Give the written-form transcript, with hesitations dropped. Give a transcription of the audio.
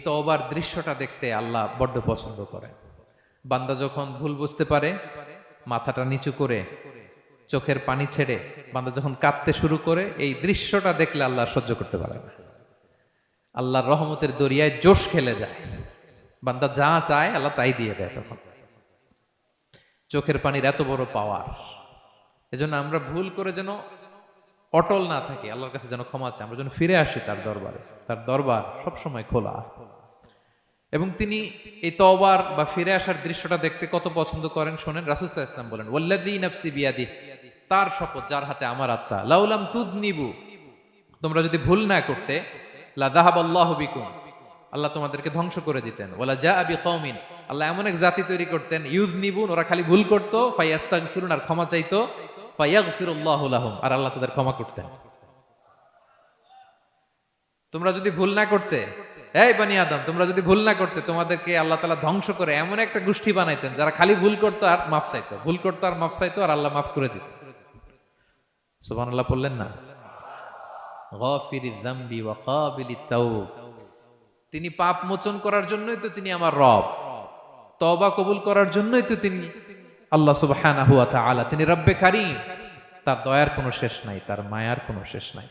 তওবার দৃশ্যটা দেখতে আল্লাহ বড্ড পছন্দ করেন। বান্দা যখন ভুল বুঝতে পারে, মাথাটা নিচু করে চোখের পানি ছেড়ে বান্দা যখন কাঁদতে শুরু করে, এই দৃশ্যটা দেখলে আল্লাহ সহ্য করতে পারে না। আল্লাহর রহমতের দরিয়ায় জোশ খেলে যায়, বান্দা যা চায় আল্লাহ তাই দিয়ে দেয়। তখন চোখের পানির এত বড় পাওয়ার। এজন্য আমরা ভুল করে যেন অটল না থাকি, আল্লাহর কাছে যেন ক্ষমা চাই, আমরা যেন ফিরে আসি তার দরবারে। তার দরবার সবসময় খোলা। এবং তিনি এই তওবার বা ফিরে আসার দৃশ্যটা দেখতে কত পছন্দ করেন শোনেন। রাসূল সাল্লাল্লাহু আলাইহি ওয়াসাল্লাম বলেন, ওয়াল্লাযী নাফসি বিয়াদিহি, তার শপথ যার হাতে আমার আত্মা, লাউলাম তুযনিবু, তোমরা যদি ভুল না করতে, লা যাহাবাল্লাহু বিকুম, আল্লাহ তোমাদেরকে ধ্বংস করে দিতেন। ওয়ালা জাআ বিকওমিন, আল্লাহ এমন এক জাতি তৈরি করতেন, ইউযনিবুন, ওরা খালি ভুল করত, ফায়াস্তাগফিরুন, আর ক্ষমা চাইতো, ফায়াগফিরুল্লাহু লাহুম, আর আল্লাহ তাদের ক্ষমা করতেন। তোমরা যদি ভুল না করতে, এই বনি আদম, তোমরা যদি ভুল না করতে, তোমাদেরকে আল্লাহ তাআলা ধ্বংস করে এমন একটা গোষ্ঠী বানাইতেন যারা খালি ভুল করতো আর মাফ চাইতো, ভুল করতো আর মাফ চাইতো, আর আল্লাহ মাফ করে দিত। সুবহানাল্লাহ বললেন না? গাফিরিয যামবি ওয়া কাবিলিত তাওব, তিনি পাপ মোচন করার জন্যই তো তিনি আমার রব, তওবা কবুল করার জন্যই তো তিনি আল্লাহ সুবহানাহু ওয়া তাআলা। তিনি রব্বে কারীম, তার দয়ার কোনো শেষ নাই, তার মায়ার কোনো শেষ নাই।